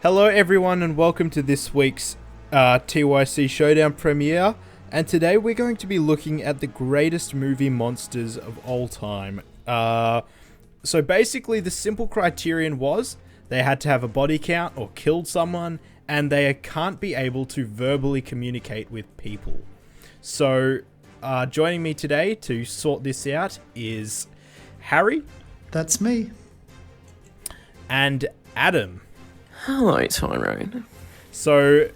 Hello everyone and welcome to this week's TYC Showdown premiere, and today we're going to be looking at the greatest movie monsters of all time. So basically the simple criterion was they had to have a body count or killed someone, and they can't be able to verbally communicate with people. So joining me today to sort this out is Harry. That's me. And Adam. Hello, Tyrone. So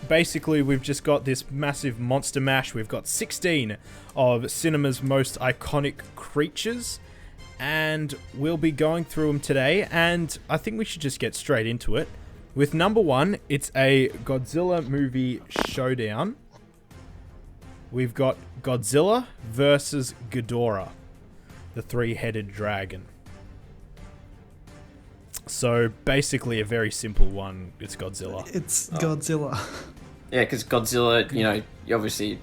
basically we've just got this massive monster mash. We've got 16 of cinema's most iconic creatures, and we'll be going through them today, and I think we should just get straight into it. With number one, it's a Godzilla movie showdown. We've got Godzilla versus GHIDORAH, the three-headed dragon. So basically a very simple one. It's Godzilla. It's Godzilla. Yeah, because Godzilla, he obviously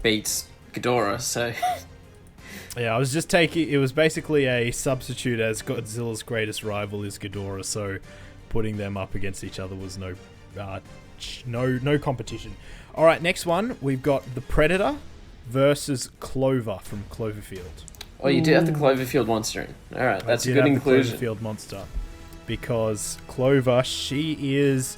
beats Ghidorah, so... Yeah, I was just taking... It was basically a substitute, as Godzilla's greatest rival is Ghidorah, so putting them up against each other was no competition. Alright, next one. We've got the Predator versus Clover from Cloverfield. Oh, you do have the Cloverfield monster in. Alright, that's a good inclusion. Cloverfield monster. Because Clover, she is...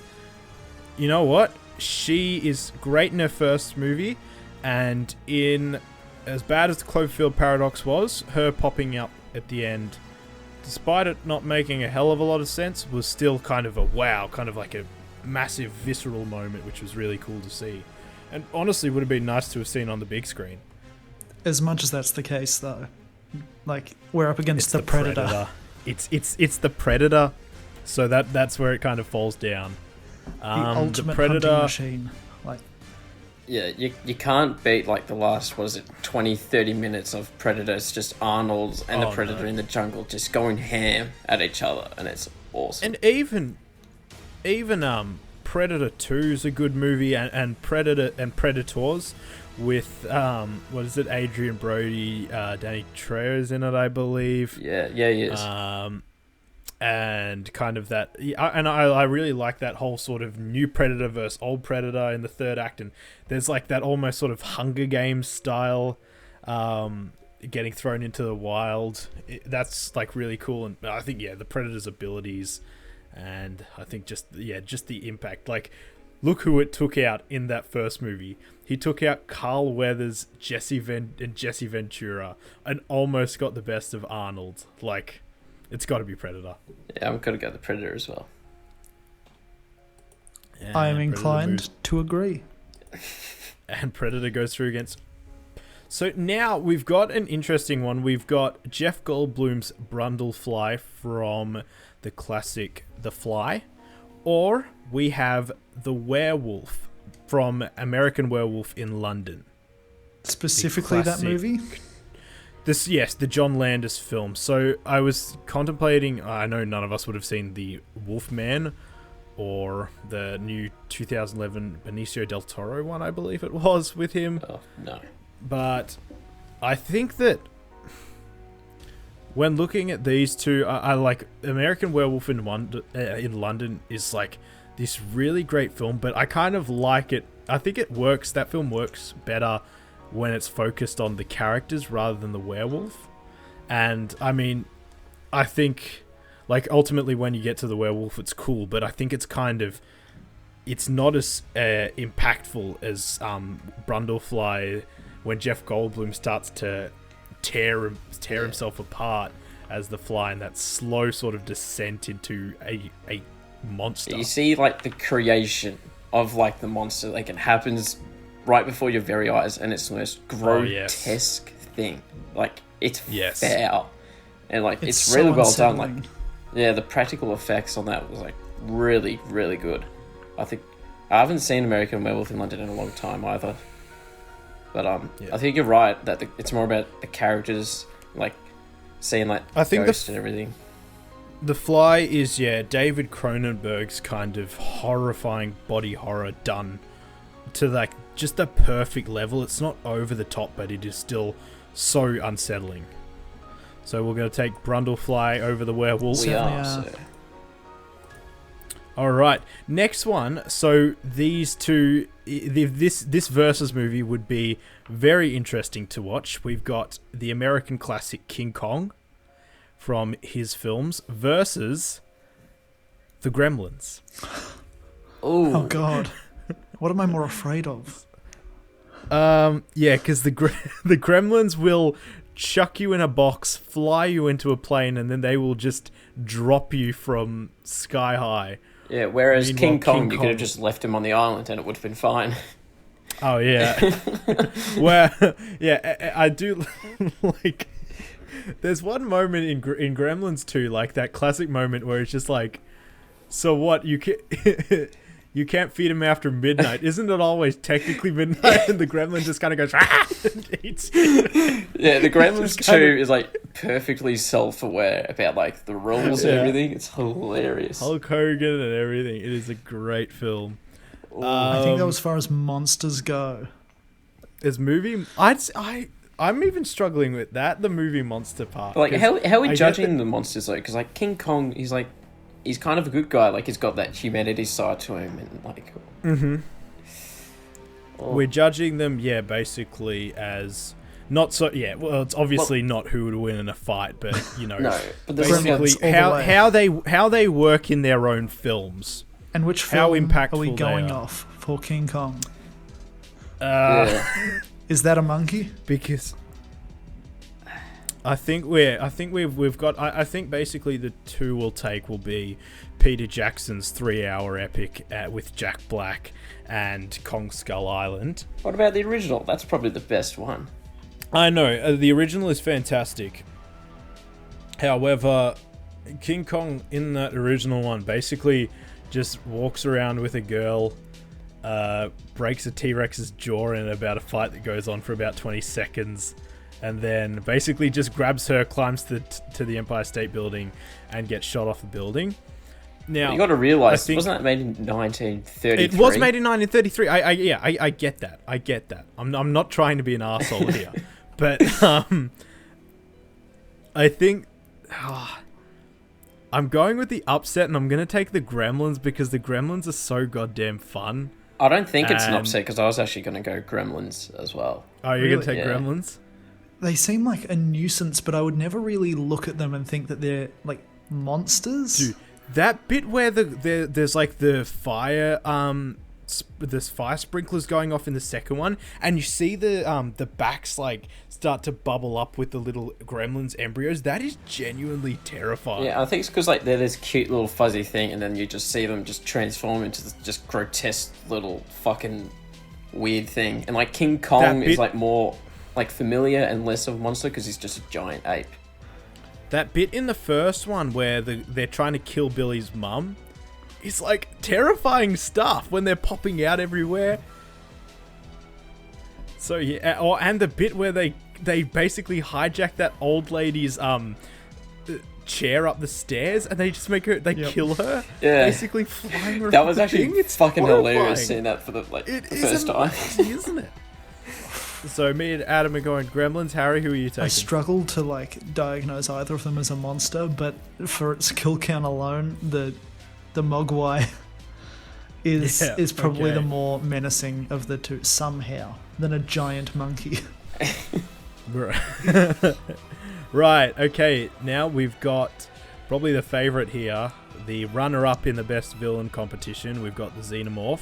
You know what? She is great in her first movie, and in... As bad as the Cloverfield paradox was, her popping up at the end, despite it not making a hell of a lot of sense, was still kind of a wow, kind of like a massive visceral moment, which was really cool to see. And honestly would have been nice to have seen on the big screen. As much as that's the case, though. Like, we're up against the Predator. It's the Predator, so that's where it kind of falls down. The ultimate Predator hunting machine. Like, Yeah, you can't beat, the last, 20, 30 minutes of Predators, just Arnold and the Predator in the jungle just going ham at each other, and it's awesome. And even Predator 2 is a good movie, and Predator and Predators with what is it, Adrian Brody, Danny Trejo's in it, I believe. Yeah, he is. And kind of that, I really like that whole sort of new Predator versus old Predator in the third act, and there's like that almost sort of Hunger Games style getting thrown into the wild. That's like really cool, and I think the Predator's abilities, and I think just the impact. Like, look who it took out in that first movie. He took out Carl Weathers, Jesse Ventura, and almost got the best of Arnold. Like, it's got to be Predator. Yeah, I'm going to go the Predator as well. And I am inclined to agree. And Predator goes through against... So now we've got an interesting one. We've got Jeff Goldblum's Brundlefly from the classic The Fly. Or we have the Werewolf from American Werewolf in London. Specifically that movie? The John Landis film. So I was contemplating, I know none of us would have seen the Wolfman or the new 2011 Benicio del Toro one, I believe it was, with him. Oh, no. But I think that when looking at these two, I like American Werewolf in London is like this really great film, but I kind of like it. I think it works. That film works better when it's focused on the characters rather than the werewolf. And I mean, I think like ultimately when you get to the werewolf, it's cool, but I think it's not as impactful as Brundlefly, when Jeff Goldblum starts to tear himself apart as the Fly, and that slow sort of descent into a monster. You see the creation of the monster, it happens right before your very eyes, and it's the most grotesque thing. It's foul, and it's really well done. The practical effects on that was really, really good. I think I haven't seen American Werewolf in London in a long time either, but I think you're right that it's more about the characters, seeing I think ghosts and everything. The Fly is David Cronenberg's kind of horrifying body horror done to just the perfect level. It's not over the top, but it is still so unsettling. So we're going to take Brundlefly over the werewolf. We are. So. All right, next one. So these two, this versus movie would be very interesting to watch. We've got the American classic King Kong from his films versus the Gremlins. Oh God, what am I more afraid of? Because the Gremlins will chuck you in a box, fly you into a plane, and then they will just drop you from sky high. Yeah, whereas King Kong, you could have just left him on the island and it would have been fine. Oh, yeah. I do like... There's one moment in Gremlins 2, like that classic moment where it's just like, so what, you can't feed him after midnight. Isn't it always technically midnight? And the gremlin just kind of goes, and eats you. Yeah, the Gremlins 2 is like perfectly self-aware about like the rules and everything. It's hilarious. Hulk Hogan and everything. It is a great film. I think that was as far as monsters go. As movie, I'm even struggling with that, the movie monster part. But like, how are we judging the monsters though? Because like King Kong, he's kind of a good guy. Like he's got that humanity side to him, and like. We're judging them, basically as not so. Yeah, well, it's obviously not who would win in a fight, but no, but basically how they work in their own films. And which film are we going off for King Kong? Is that a monkey? Because I think we've got. I think basically the two we'll take will be Peter Jackson's 3-hour epic with Jack Black and Kong Skull Island. What about the original? That's probably the best one. I know the original is fantastic. However, King Kong in that original one basically just walks around with a girl, breaks a T-Rex's jaw in about a fight that goes on for about 20 seconds, and then basically just grabs her, climbs to the Empire State Building, and gets shot off the building. Now you got to realize, wasn't that made in 1933? It was made in 1933. I get that. I get that. I'm not trying to be an arsehole here, but I think. I'm going with the upset, and I'm going to take the Gremlins because the Gremlins are so goddamn fun. I don't think it's an upset because I was actually going to go Gremlins as well. Oh, you're going to take Gremlins? They seem like a nuisance, but I would never really look at them and think that they're like monsters. Dude, that bit where there's like the fire there's fire sprinklers going off in the second one, and you see the backs like start to bubble up with the little gremlins embryos. That is genuinely terrifying. Yeah, I think it's because like they're this cute little fuzzy thing, and then you just see them just transform into this just grotesque little fucking weird thing. And like King Kong is like more like familiar and less of a monster because he's just a giant ape. That bit in the first one where they're trying to kill Billy's mum is like terrifying stuff when they're popping out everywhere. So yeah, and the bit where they basically hijack that old lady's chair up the stairs, and they just make her kill her. Yeah, basically flying around. That was actually it's fucking hilarious seeing that for the first time, isn't it? So me and Adam are going Gremlins. Harry, who are you taking? I struggle to like diagnose either of them as a monster, but for its kill count alone, the Mogwai is probably the more menacing of the two somehow than a giant monkey. Right, okay, now we've got probably the favourite here, the runner-up in the best villain competition. We've got the Xenomorph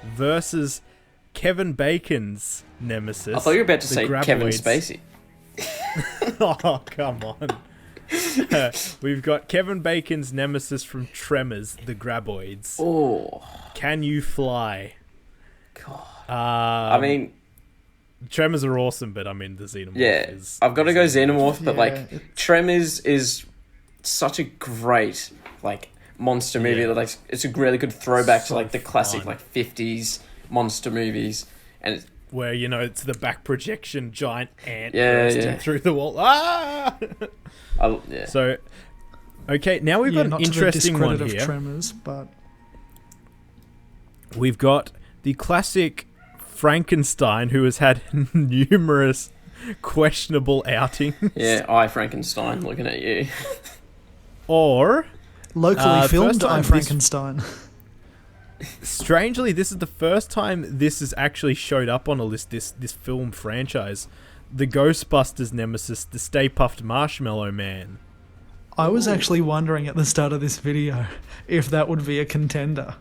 versus Kevin Bacon's nemesis. I thought you were about to say Graboids. Kevin Spacey. Oh, come on. We've got Kevin Bacon's nemesis from Tremors, the Graboids. Oh. Can you fly? God. I mean... Tremors are awesome, but I mean, the Xenomorph is... I've got to go Xenomorph, but like, Tremors is such a great, like, monster movie. That, like, it's a really good throwback to, like, the classic, like, 50s monster movies. And it's... Where, you know, it's the back projection giant ant bursting through the wall. Ah! So, okay, now we've got an interesting one here. Of Tremors, but... We've got the classic Frankenstein, who has had numerous questionable outings. Yeah, Frankenstein, looking at you. Or... Locally filmed Frankenstein. strangely, this is the first time this has actually showed up on a list, this film franchise. The Ghostbusters nemesis, the Stay-Puft Marshmallow Man. I was actually wondering at the start of this video if that would be a contender.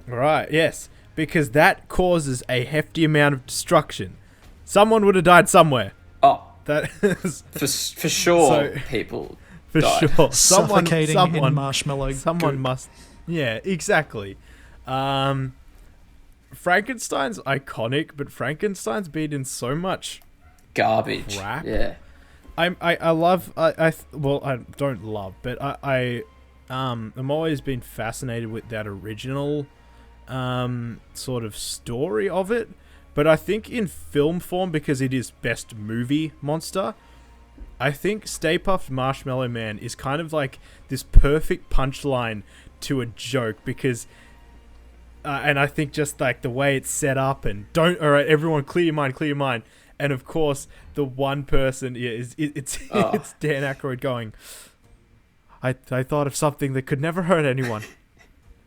Right, yes. Because that causes a hefty amount of destruction. Someone would have died somewhere. Oh. That is... For sure, people died. Sure. Suffocating in marshmallow Someone goop. must... Yeah, exactly. Frankenstein's iconic, but Frankenstein's been in so much garbage. crap. Yeah. I don't love, but I'm always been fascinated with that original sort of story of it. But I think in film form, because it is best movie monster, I think Stay-Puft Marshmallow Man is kind of like this perfect punchline to a joke, because and I think just like the way it's set up and alright, everyone clear your mind. And of course, the one person it's Dan Aykroyd going, I thought of something that could never hurt anyone.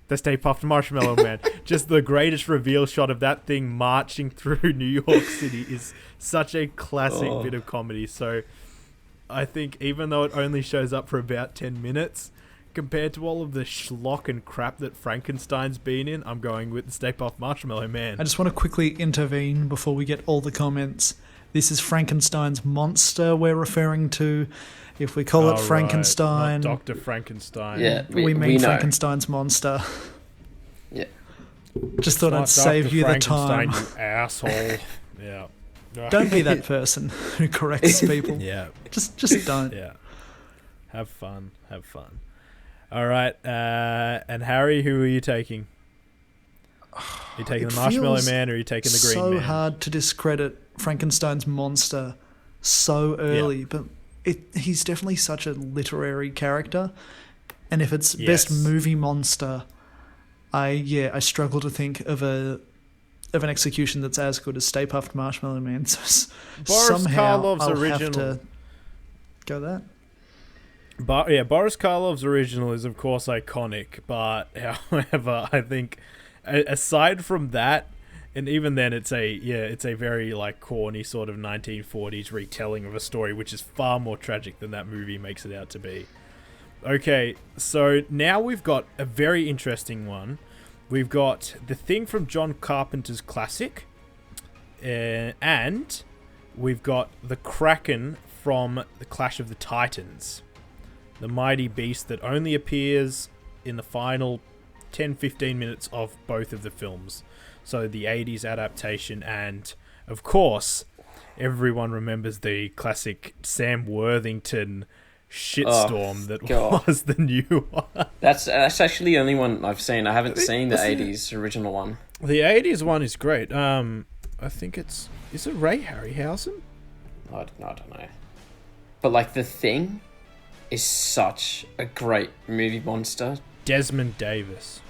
The Stay-Puft Marshmallow Man. Just the greatest reveal shot of that thing marching through New York City is such a classic bit of comedy. So I think even though it only shows up for about 10 minutes, compared to all of the schlock and crap that Frankenstein's been in, I'm going with the Stay-Puft Marshmallow Man. I just want to quickly intervene before we get all the comments. This is Frankenstein's monster we're referring to. If we call it Frankenstein... Not Dr. Frankenstein. Yeah, we mean Frankenstein's monster. Yeah. Just thought I'd save you the time. You asshole. Yeah. Don't be that person who corrects people. Yeah. Just don't. Yeah. Have fun. All right. And Harry, who are you taking? Are you taking the Marshmallow Man, or are you taking the Green Man? So hard to discredit Frankenstein's monster so early, but he's definitely such a literary character. And if it's best movie monster, I struggle to think of an execution that's as good as Stay-Puft Marshmallow Man. So Boris Karloff's I'll original. have to go that. Boris Karloff's original is of course iconic, but however, I think aside from that, and even then it's a very like corny sort of 1940s retelling of a story, which is far more tragic than that movie makes it out to be. Okay, so now we've got a very interesting one. We've got The Thing from John Carpenter's classic, and we've got the Kraken from The Clash of the Titans, the mighty beast that only appears in the final 10-15 minutes of both of the films. So the 80s adaptation, and of course everyone remembers the classic Sam Worthington shitstorm was the new one. That's actually the only one I've seen. I haven't seen the 80s original one. The 80s one is great. I think is it Ray Harryhausen? I don't know. But like The Thing is such a great movie monster. Desmond Davis.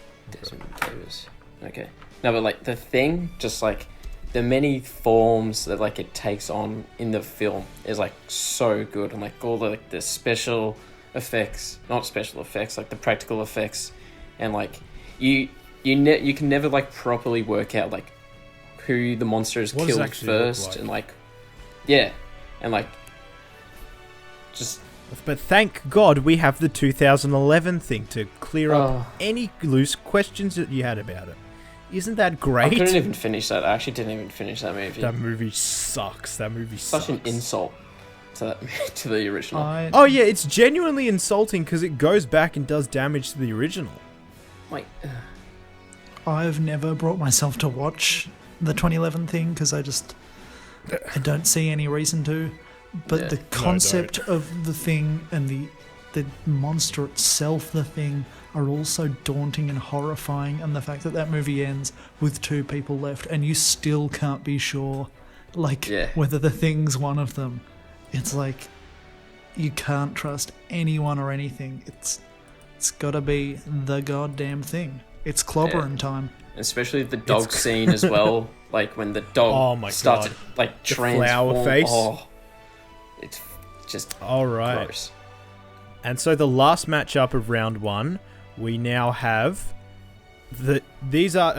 Okay. No, but like The Thing, just like the many forms that like it takes on in the film is like so good, and like all the special effects, not special effects, like the practical effects, and like you can never like properly work out like who the monster is killed first, and like and like just. But thank God we have the 2011 thing to clear up any loose questions that you had about it. Isn't that great? I couldn't even finish that. I actually didn't even finish that movie. That movie sucks. Such an insult to the original. Oh yeah, it's genuinely insulting because it goes back and does damage to the original. Wait. I've never brought myself to watch the 2011 thing because I don't see any reason to. But the concept of the Thing and the monster itself, the Thing, are also daunting and horrifying. And the fact that movie ends with 2 people left and you still can't be sure, whether the Thing's one of them. It's like you can't trust anyone or anything. It's got to be the goddamn Thing. It's clobbering time. Especially the dog scene as well. Like when the dog starts to transform. Flower face. Oh. It's just gross. And so the last matchup of round 1, we now have these are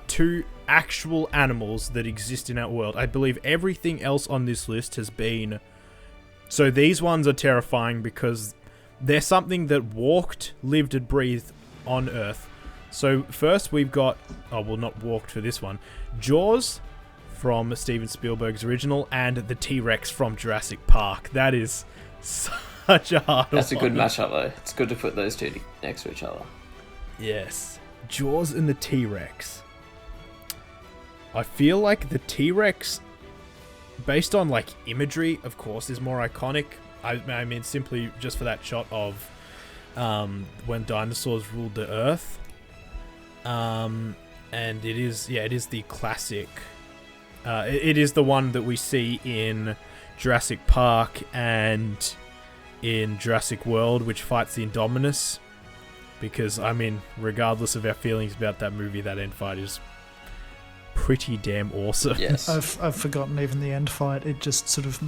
two actual animals that exist in our world. I believe everything else on this list has been... So these ones are terrifying because they're something that walked, lived, and breathed on Earth. So first we've got... Oh, well, not walked for this one. Jaws from Steven Spielberg's original and the T-Rex from Jurassic Park. That is such a hard one. That's a good matchup, though. It's good to put those two next to each other. Yes. Jaws and the T-Rex. I feel like the T-Rex, based on like imagery, of course, is more iconic. I mean, simply just for that shot of when dinosaurs ruled the Earth. And it is the classic. It is the one that we see in Jurassic Park and in Jurassic World, which fights the Indominus. Because, I mean, regardless of our feelings about that movie, that end fight is pretty damn awesome. Yes. I've forgotten even the end fight. It just sort of...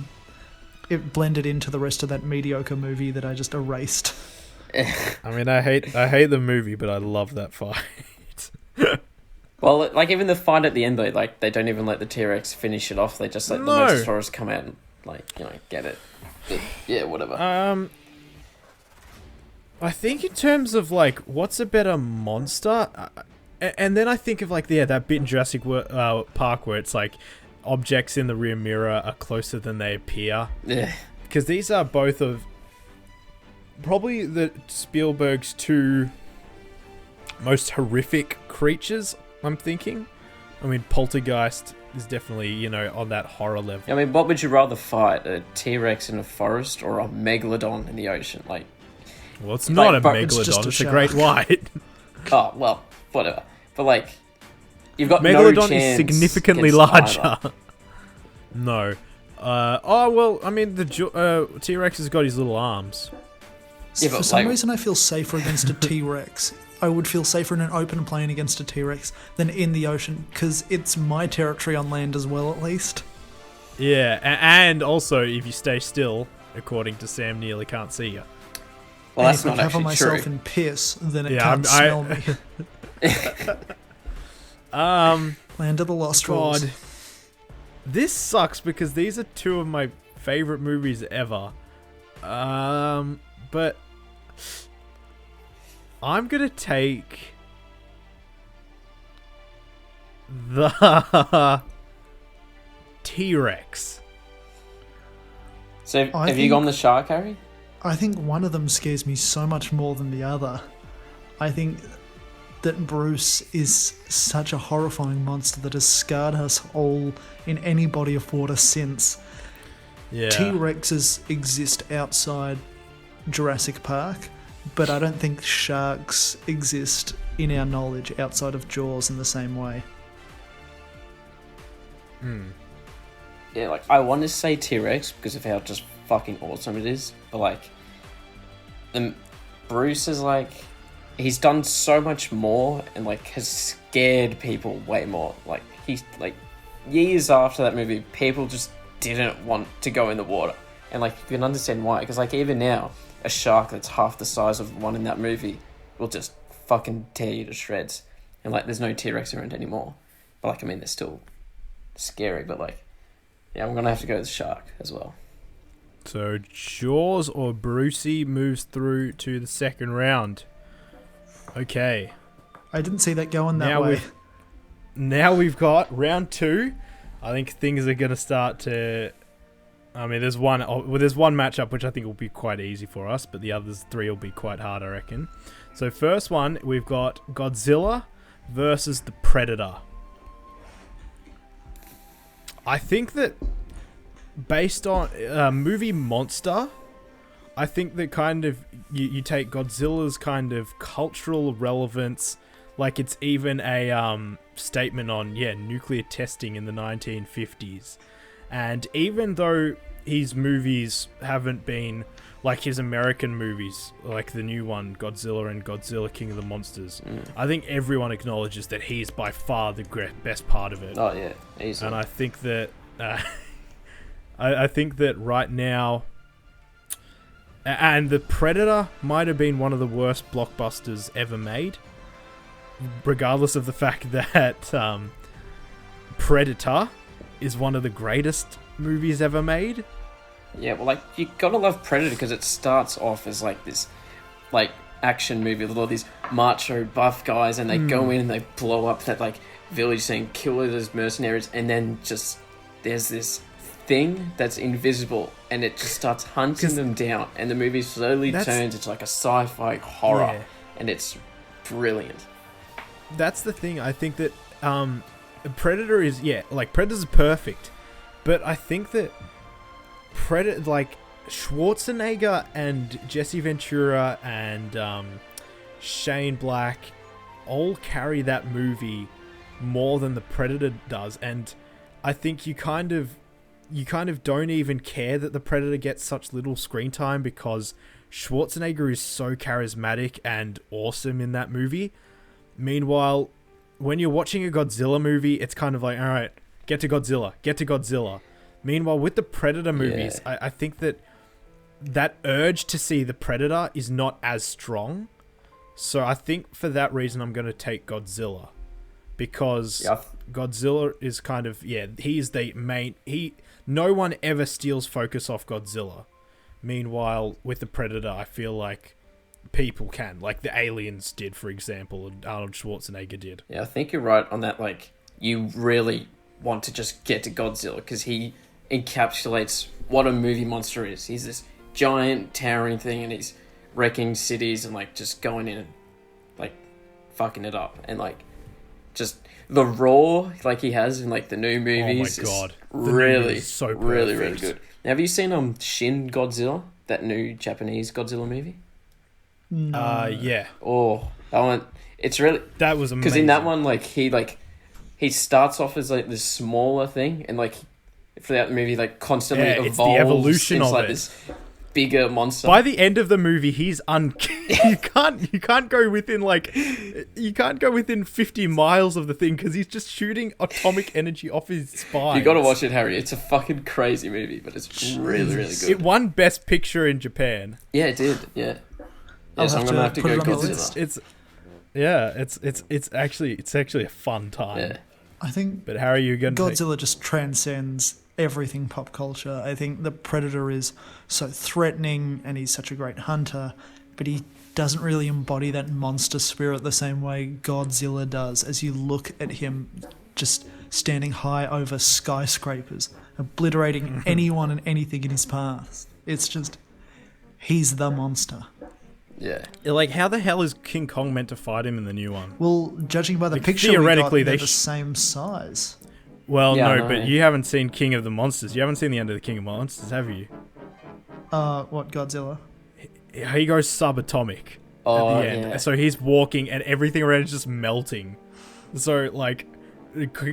It blended into the rest of that mediocre movie that I just erased. I mean, I hate the movie, but I love that fight. Well, like, even the fight at the end, though, like, they don't even let the T-Rex finish it off. They just let the Mosasaurus come out and, like, you know, get it. But, yeah, whatever. I think in terms of, like, what's a better monster... And then I think of, like, that bit in Jurassic Park where it's, like, objects in the rear mirror are closer than they appear. Yeah. Because these are both of... Probably the Spielberg's two most horrific creatures, I'm thinking. I mean, Poltergeist is definitely, you know, on that horror level. I mean, what would you rather fight? A T-Rex in a forest or a Megalodon in the ocean? Like... Well, it's not a Megalodon, it's a great white. Oh, well, whatever. But, like, you've got Megalodon no chance is significantly larger. No. Oh, well, I mean, the T-Rex has got his little arms. Yeah, for some reason, I feel safer against a T-Rex. I would feel safer in an open plane against a T-Rex than in the ocean, because it's my territory on land as well, at least. Yeah, and also, if you stay still, according to Sam Neill, he can't see you. Well, and that's if I not cover actually myself true. in piss, then it can't smell me. Land of the Lost World. God. This sucks because these are two of my favorite movies ever. But I'm gonna take the T-Rex. So have you gone the shark, Harry? I think one of them scares me so much more than the other. I think that Bruce is such a horrifying monster that has scarred us all in any body of water since. Yeah. T-Rexes exist outside Jurassic Park, but I don't think sharks exist in our knowledge outside of Jaws in the same way. Yeah, like, I want to say T-Rex because of how just fucking awesome it is, but, like, Bruce is, like, he's done so much more and, like, has scared people way more. Like, he's, like, years after that movie, people just didn't want to go in the water. And, like, you can understand why, because, like, even now, a shark that's half the size of the one in that movie will just fucking tear you to shreds. And, like, there's no T-Rex around anymore. But, like, I mean, they're still scary, but, like, yeah, I'm gonna have to go with shark as well. So Jaws or Brucey moves through to the second round. Okay. I didn't see that going that way. Now we've got round two. I think things are going to start to... I mean, there's one matchup which I think will be quite easy for us, but the others three will be quite hard, I reckon. So first one, we've got Godzilla versus the Predator. I think that based on movie monster, I think that kind of you take Godzilla's kind of cultural relevance, like it's even a statement on nuclear testing in the 1950s, and even though his movies haven't been like his American movies, like the new one, Godzilla and Godzilla King of the Monsters, I think everyone acknowledges that he's by far the best part of it. Oh yeah, easily. And I think that I think that right now, and the Predator might have been one of the worst blockbusters ever made. regardless of the fact that Predator is one of the greatest movies ever made. Yeah, well, like, you gotta love Predator because it starts off as like this, like, action movie with all these macho buff guys, and they go in and they blow up that like village saying kill all those mercenaries, and then just there's this thing that's invisible and it just starts hunting them down, and the movie slowly turns into like a sci-fi horror, and it's brilliant. That's the thing. I think that Predator is Predator's perfect, but I think that Predator, like, Schwarzenegger and Jesse Ventura and Shane Black all carry that movie more than the Predator does, and I think you kind of don't even care that the Predator gets such little screen time because Schwarzenegger is so charismatic and awesome in that movie. Meanwhile, when you're watching a Godzilla movie, it's kind of like, all right, get to Godzilla. Meanwhile, with the Predator movies, I think that urge to see the Predator is not as strong. So I think for that reason, I'm going to take Godzilla. Because Godzilla is kind of, he's the main... No one ever steals focus off Godzilla. Meanwhile, with the Predator, I feel like people can. Like the Aliens did, for example, and Arnold Schwarzenegger did. Yeah, I think you're right on that. Like, you really want to just get to Godzilla because he encapsulates what a movie monster is. He's this giant towering thing, and he's wrecking cities and like just going in and like fucking it up, and like just the roar like he has in like the new movies. Oh my god, really so perfect. really good. Now, have you seen Shin Godzilla, that new Japanese Godzilla movie? No. Yeah. Oh, that one. It's really, that was amazing. Because in that one, he starts off as like this smaller thing, and like throughout the movie, like constantly evolves. It's the evolution of like it. This bigger monster. By the end of the movie, he's you can't go within 50 miles of the thing because he's just shooting atomic energy off his spine. You gotta watch it, Harry. It's a fucking crazy movie, but it's really good. It won Best Picture in Japan. Yeah, it did. Yeah. Yes, I'm gonna have to go Godzilla. It's actually a fun time. Yeah. I think. But how are you going to Godzilla just transcends everything pop culture. I think the Predator is so threatening and he's such a great hunter, but he doesn't really embody that monster spirit the same way Godzilla does, as you look at him just standing high over skyscrapers, obliterating anyone and anything in his path. It's just, he's the monster. Yeah. Like, how the hell is King Kong meant to fight him in the new one? Well, judging by the picture theoretically, they're the same size. Well, yeah, no, but you haven't seen King of the Monsters. You haven't seen the end of the King of Monsters, have you? What, Godzilla? He goes subatomic at the end. Yeah. So he's walking and everything around is just melting. So, like,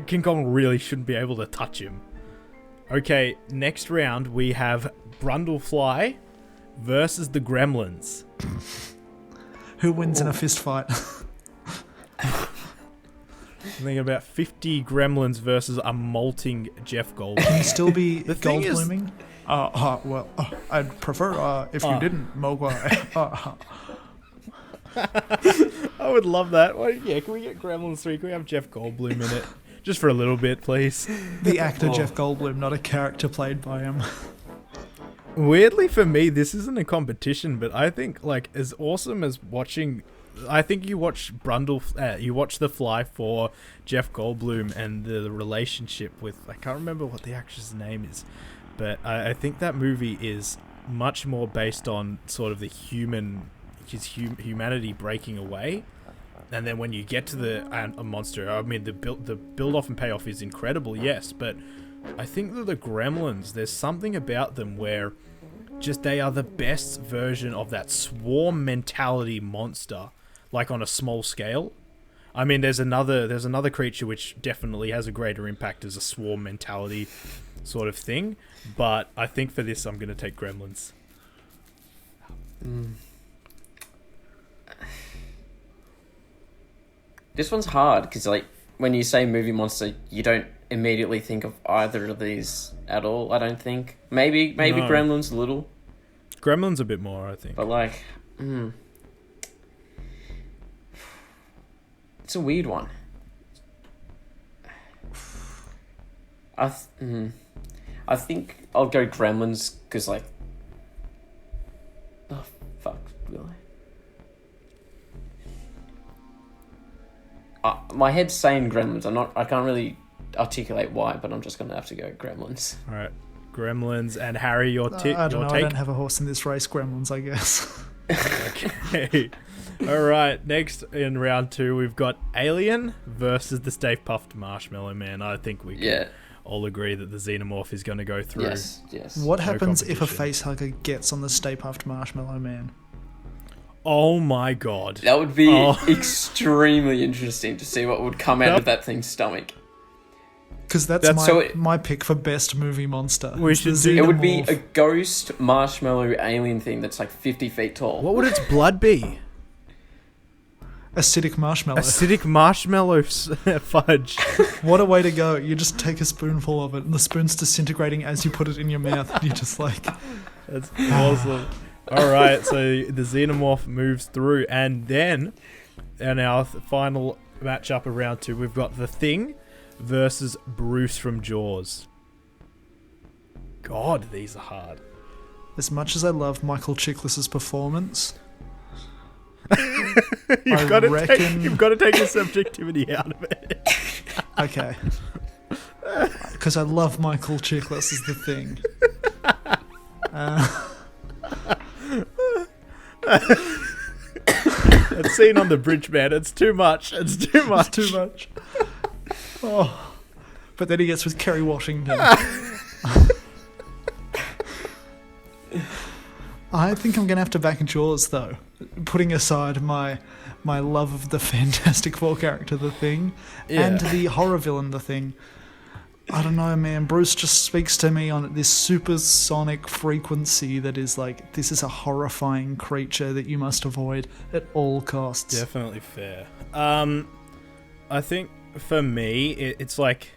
King Kong really shouldn't be able to touch him. Okay, next round we have Brundlefly versus the Gremlins. Who wins in a fist fight? I'm thinking about 50 Gremlins versus a molting Jeff Goldblum. Can you still be Goldbluming? I'd prefer if you didn't, Mogwai. I would love that. Well, yeah, can we get Gremlins 3? Can we have Jeff Goldblum in it? Just for a little bit, please. The actor Jeff Goldblum, not a character played by him. Weirdly for me, this isn't a competition, but I think, like, as awesome as watching... I think you watch you watch The Fly for Jeff Goldblum and the relationship with... I can't remember what the actress's name is, but I think that movie is much more based on sort of the humanity breaking away. And then when you get to a monster, I mean, the build-off and payoff is incredible, yes, but I think that the Gremlins, there's something about them where just they are the best version of that swarm mentality monster, like on a small scale. I mean, there's another creature which definitely has a greater impact as a swarm mentality sort of thing, but I think for this I'm going to take Gremlins. This one's hard because, like, when you say movie monster, you don't immediately think of either of these at all. I don't think. Maybe no. Gremlins a little. Gremlins a bit more, I think. But like, It's a weird one. I think I'll go Gremlins because, like, oh fuck, really? My head's saying Gremlins. I can't really articulate why, but I'm just gonna have to go Gremlins. All right, Gremlins. And Harry, your take? I don't know. I don't have a horse in this race. Gremlins, I guess. Okay. All right. Next in round 2, we've got Alien versus the Stay-Puft Marshmallow Man. I think we can all agree that the Xenomorph is going to go through. Yes. What happens if a facehugger gets on the Stay-Puft Marshmallow Man? Oh my god. That would be extremely interesting to see what would come out of that thing's stomach. Because that's my pick for best movie monster. It would be a ghost marshmallow alien thing that's like 50 feet tall. What would its blood be? Acidic marshmallow. Acidic marshmallow fudge. What a way to go. You just take a spoonful of it and the spoon's disintegrating as you put it in your mouth. And you're just like... That's awesome. Alright, so the Xenomorph moves through. And then, in our final matchup of round 2, we've got The Thing versus Bruce from Jaws. God, these are hard. As much as I love Michael Chiklis's performance... You've got to take the subjectivity out of it. Okay. Because I love Michael Chiklis is The Thing. That scene on the bridge, man, it's too much. It's too much. Oh. But then he gets with Kerry Washington. I think I'm going to have to back Jaws, though. Putting aside my love of the Fantastic Four character, The Thing, and the horror villain, The Thing. I don't know, man. Bruce just speaks to me on this supersonic frequency that is like, this is a horrifying creature that you must avoid at all costs. Definitely fair. I think for me, it's like,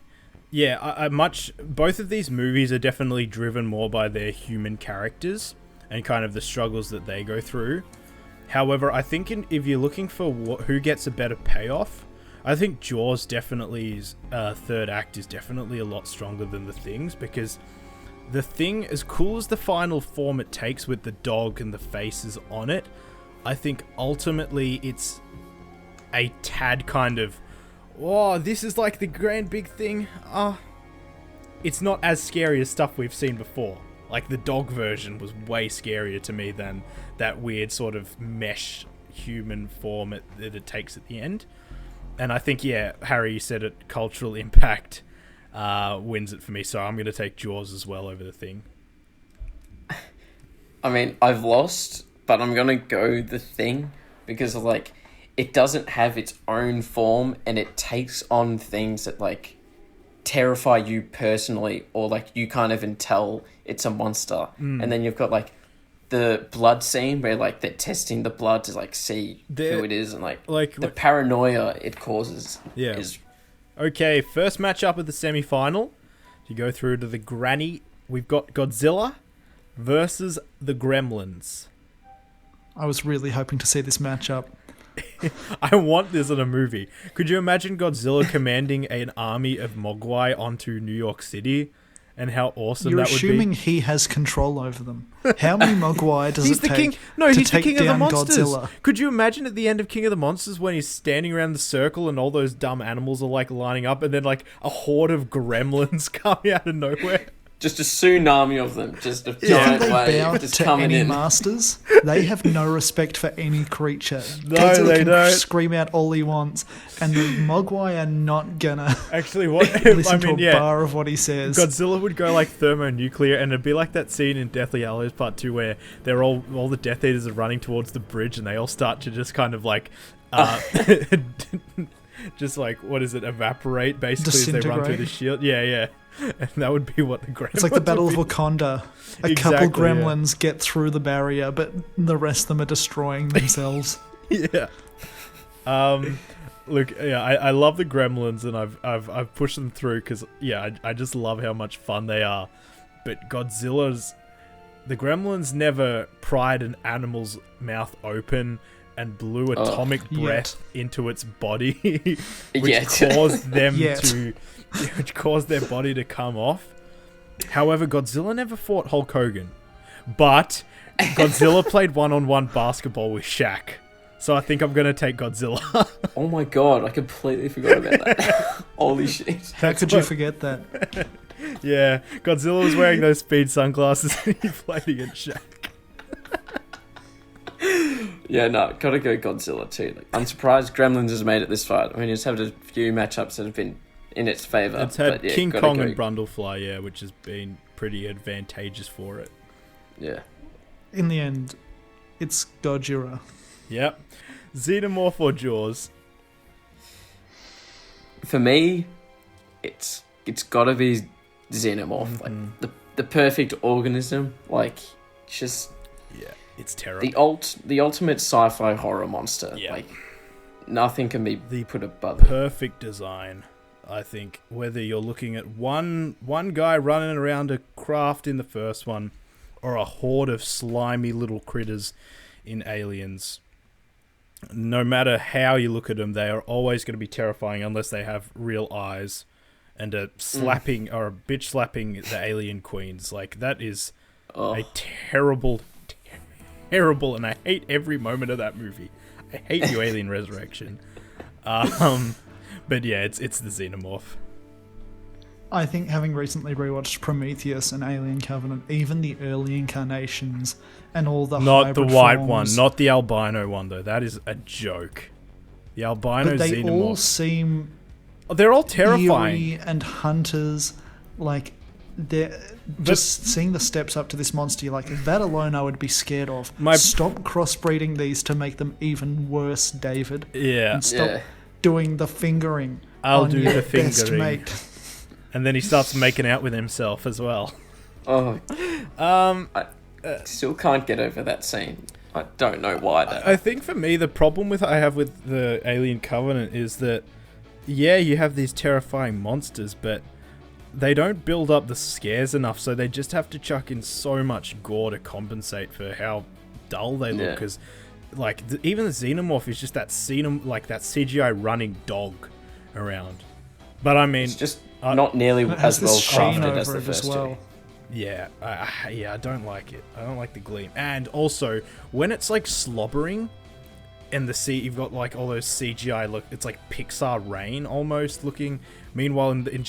both of these movies are definitely driven more by their human characters and kind of the struggles that they go through. However, I think if you're looking for who gets a better payoff, I think Jaws definitely third act is definitely a lot stronger than The Thing's, because The Thing, as cool as the final form it takes with the dog and the faces on it, I think ultimately it's a tad kind of, this is like the grand big thing. It's not as scary as stuff we've seen before. Like, the dog version was way scarier to me than that weird sort of mesh human form that it takes at the end. And I think, Harry, you said it, cultural impact wins it for me, so I'm going to take Jaws as well over The Thing. I mean, I've lost, but I'm going to go The Thing because, like, it doesn't have its own form and it takes on things that, like, terrify you personally, or, like, you can't even tell it's a monster. And then you've got, like, the blood scene where, like, they're testing the blood to, like, see who it is, and, like the paranoia it causes is... Okay, first matchup of the semi-final. You go through to the granny. We've got Godzilla versus the Gremlins. I was really hoping to see this matchup. I want this in a movie. Could you imagine Godzilla commanding an army of Mogwai onto New York City? And how awesome that would be. You're assuming he has control over them. How many Mogwai does it take he's the king of the monsters. Godzilla? Could you imagine at the end of King of the Monsters when he's standing around the circle and all those dumb animals are like lining up and then like a horde of gremlins coming out of nowhere? Just a tsunami of them, just a giant wave just coming in. Masters, they have no respect for any creature. No, Godzilla they can don't. Scream out all he wants, and the Mogwai are not gonna actually listen to a bar of what he says. Godzilla would go like thermonuclear, and it'd be like that scene in Deathly Hallows Part 2 where they're all the Death Eaters are running towards the bridge, and they all start to just kind of like, just like, what is it, evaporate basically as they run through the shield. Yeah. And that would be what the Gremlins... It's like the Battle of Wakanda. A couple Gremlins get through the barrier, but the rest of them are destroying themselves. Yeah. Look, I love the Gremlins, and I've pushed them through because I just love how much fun they are. But the Gremlins never pried an animal's mouth open and blew atomic breath into its body, which caused them which caused their body to come off. However, Godzilla never fought Hulk Hogan, but Godzilla played one-on-one basketball with Shaq. So I think I'm going to take Godzilla. Oh my god, I completely forgot about that. Holy shit. How could you forget that? Yeah, Godzilla was wearing those speed sunglasses and he played against Shaq. Yeah, no, gotta go Godzilla too. Like, I'm surprised Gremlins has made it this far. I mean, it's had a few matchups that have been in its favour. It's had King Kong and Brundlefly, which has been pretty advantageous for it. Yeah. In the end, it's GHIDORAH. Yep. Xenomorph or Jaws? For me, it's gotta be Xenomorph. Like the perfect organism. Like, just... Yeah, it's terrible. The ultimate sci-fi horror monster. Yeah. Like, nothing can be put above it. Perfect design, I think. Whether you're looking at one guy running around a craft in the first one, or a horde of slimy little critters in Aliens, no matter how you look at them, they are always going to be terrifying unless they have real eyes and a slapping or a bitch slapping the alien queens. Like, that is a terrible, and I hate every moment of that movie. I hate you, Alien Resurrection. But yeah, it's the Xenomorph. I think, having recently rewatched Prometheus and Alien Covenant, even the early incarnations and all the not the white forms, one, not the albino one though. That is a joke. The albino but they Xenomorph. all seem they're all terrifying. Eerie and hunters, like they're just seeing the steps up to this monster. You're like, that alone, I would be scared of. Stop crossbreeding these to make them even worse, David. Yeah, and stop doing the fingering. I'll on do your the best fingering. Mate. And then he starts making out with himself as well. Oh, I still can't get over that scene. I don't know why. I think for me, the problem I have with the Alien Covenant is that, yeah, you have these terrifying monsters, but they don't build up the scares enough, so they just have to chuck in so much gore to compensate for how dull they look. Because, like, even the Xenomorph is just that CGI running dog around. But I mean, it's just not nearly as well crafted as the first two. Yeah, I don't like it. I don't like the gleam. And also, when it's like slobbering, and you've got like all those CGI look. It's like Pixar rain almost looking. Meanwhile, when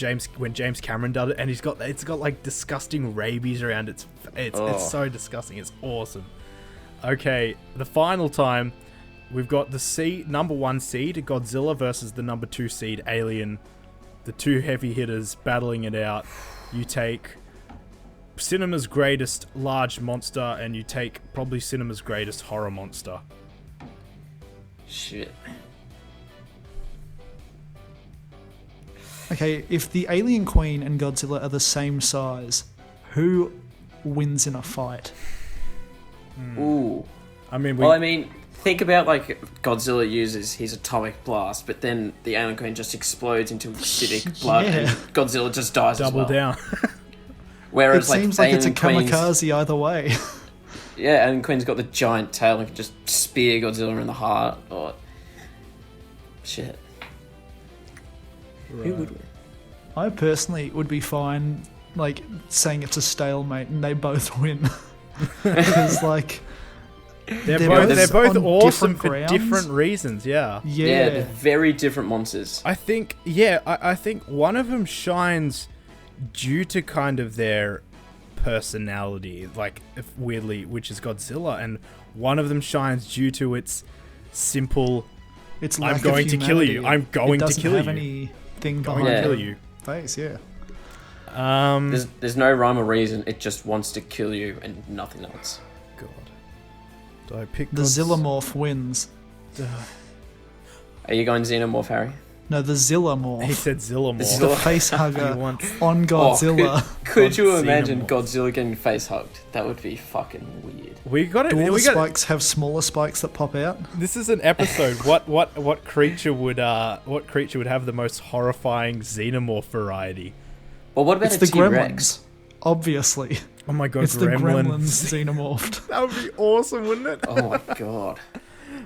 James Cameron does it, and it's got like disgusting rabies around its. It's so disgusting. It's awesome. Okay, the final time, we've got the number 1 seed Godzilla versus the number 2 seed Alien. The two heavy hitters battling it out. You take cinema's greatest large monster, and you take probably cinema's greatest horror monster. Shit. Okay, if the Alien Queen and Godzilla are the same size, who wins in a fight? Ooh. I mean, think about, like, Godzilla uses his atomic blast, but then the Alien Queen just explodes into acidic blood, and Godzilla just dies double as well. down. Whereas, it seems like it's a kamikaze either way. Yeah, Alien Queen's got the giant tail and can just spear Godzilla in the heart, or... Shit. Right. Who would win? I personally would be fine, like, saying it's a stalemate and they both win. Because, like... They're both awesome for different reasons, yeah. Yeah, they're very different monsters. I think, I think one of them shines due to kind of their personality, like, weirdly, which is Godzilla, and one of them shines due to its simple, I'm going to kill you, I'm going to kill you. It doesn't have anything behind the face, There's no rhyme or reason, it just wants to kill you and nothing else. God. Do I pick the Xenomorph wins. Are you going Xenomorph, Harry? No, the Zillamorph. He said Zillamorph. The face hugger on Godzilla. Could you imagine Godzilla getting face hugged? That would be fucking weird. Do all the spikes have smaller spikes that pop out? This is an episode. What creature would have the most horrifying Xenomorph variety? Well, what about it's the T-Rex? Gremlins, obviously. Oh my god, it's the Gremlins Xenomorphed. That would be awesome, wouldn't it? Oh my god.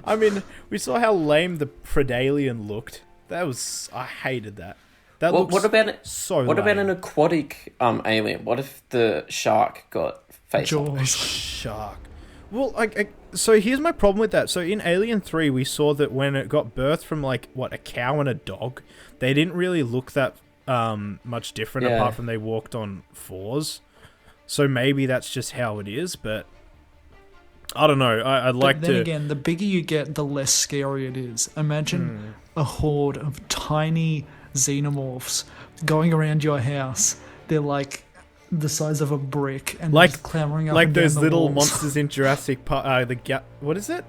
I mean, we saw how lame the Predalien looked. I hated that. What about lame. an aquatic alien? What if the shark got face Jaws? Shark. Well, so here's my problem with that. So in Alien 3, we saw that when it got birthed from a cow and a dog, they didn't really look that much different apart from they walked on fours. So maybe that's just how it is, but I don't know. I'd like to... Then again, the bigger you get, the less scary it is. Imagine a horde of tiny xenomorphs going around your house. They're like the size of a brick and just clambering up and down those the little walls. monsters in Jurassic Park. What is it?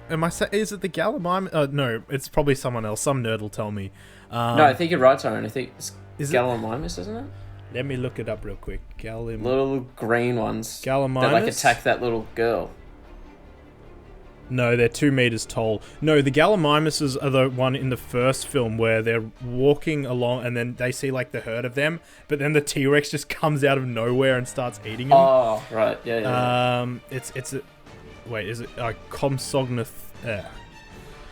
Is it the Gallimimus? No, it's probably someone else. Some nerd will tell me. No, I think you're right, Tyrone. I think it's Gallimimus, isn't it? Let me look it up real quick. Little green ones. Gallimimus? That attack that little girl. No, they're 2 meters tall. No, the Gallimimuses are the one in the first film where they're walking along and then they see the herd of them, but then the T-Rex just comes out of nowhere and starts eating them. Oh, right. Yeah. Is it Compsognathus?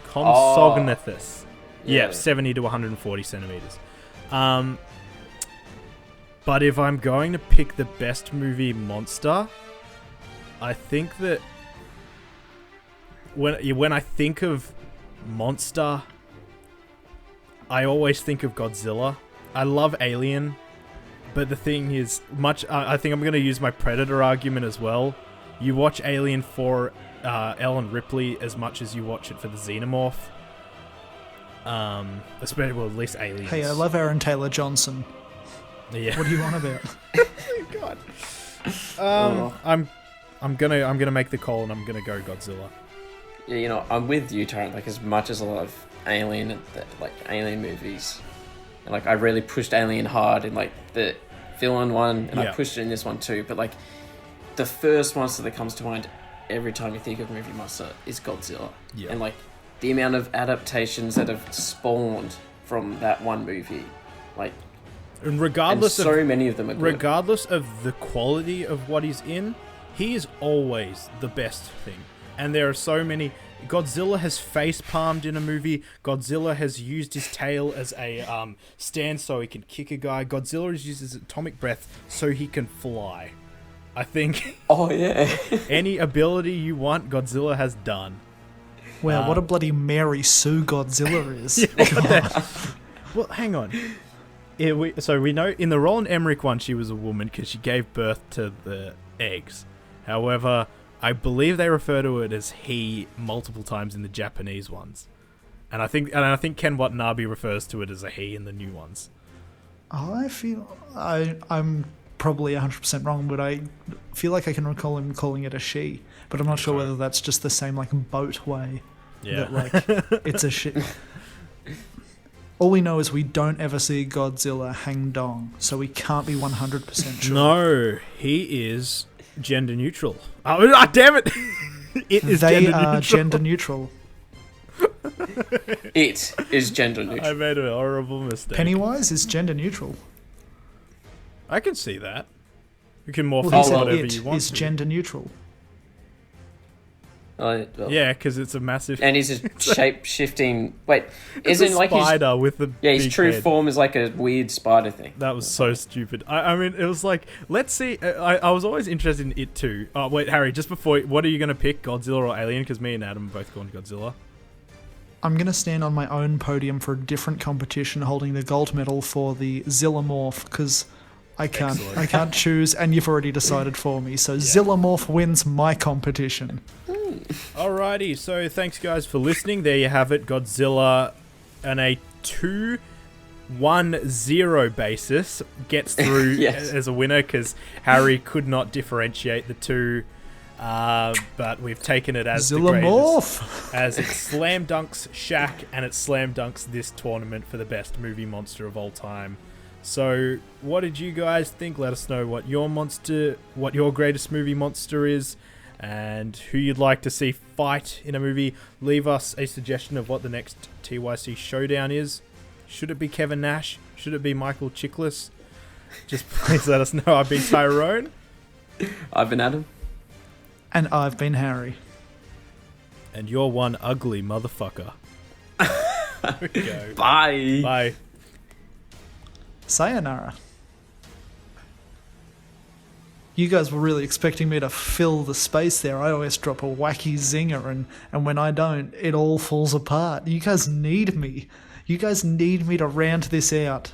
Compsognathus. Yeah, 70 to 140 centimeters. But if I'm going to pick the best movie monster, I think that when I think of monster, I always think of Godzilla. I love Alien, but the thing is, I think I'm going to use my Predator argument as well. You watch Alien for Ellen Ripley as much as you watch it for the Xenomorph. Especially, at least Aliens. Hey, I love Aaron Taylor Johnson. Yeah. What do you want about? Oh, God. I'm gonna make the call and I'm gonna go Godzilla. Yeah, I'm with you, Tyrone. As much as I love Alien, Alien movies, and I really pushed Alien hard in the villain one, and I pushed it in this one too. But the first monster that comes to mind every time you think of movie monster is Godzilla. Yeah. And the amount of adaptations that have spawned from that one movie, and many of them are good. Regardless of the quality of what he's in, he is always the best thing. And there are so many... Godzilla has face-palmed in a movie. Godzilla has used his tail as a stand so he can kick a guy. Godzilla has used his atomic breath so he can fly. I think... Oh, yeah. Any ability you want, Godzilla has done. Wow, what a bloody Mary Sue Godzilla is. Well, hang on. So we know in the Roland Emmerich one, she was a woman because she gave birth to the eggs. However, I believe they refer to it as he multiple times in the Japanese ones, and I think Ken Watanabe refers to it as a he in the new ones. I feel I'm probably 100% wrong, but I feel like I can recall him calling it a she. But I'm not sure whether that's just the same boat way. Yeah, that it's a she. All we know is we don't ever see Godzilla hang dong, so we can't be 100% sure. No, he is gender neutral. Oh, damn it! They are gender neutral. It is gender neutral. I made a horrible mistake. Pennywise is gender neutral. I can see that. You can morph into whatever you want. Is gender neutral. Yeah, because it's a massive... And he's a shape-shifting... Wait, isn't a spider with the his true head. form is a weird spider thing. That was so stupid. I mean, it was let's see... I was always interested in it too. Oh, wait, Harry, just before... What are you going to pick, Godzilla or Alien? Because me and Adam are both going Godzilla. I'm going to stand on my own podium for a different competition holding the gold medal for the Xenomorph, because... I can't choose, and you've already decided for me. So Xenomorph wins my competition. Alrighty, so thanks guys for listening. There you have it, Godzilla on a 2-1-0 basis gets through as a winner because Harry could not differentiate the two. But we've taken it as Xenomorph, the greatest, as it slam dunks Shaq and it slam dunks this tournament for the best movie monster of all time. So, what did you guys think? Let us know what your greatest movie monster is, and who you'd like to see fight in a movie. Leave us a suggestion of what the next TYC showdown is. Should it be Kevin Nash? Should it be Michael Chiklis? Just please let us know. I've been Tyrone. I've been Adam. And I've been Harry. And you're one ugly motherfucker. Bye. Bye. Sayonara. You guys were really expecting me to fill the space there. I always drop a wacky zinger, and when I don't, it all falls apart. You guys need me. You guys need me to round this out.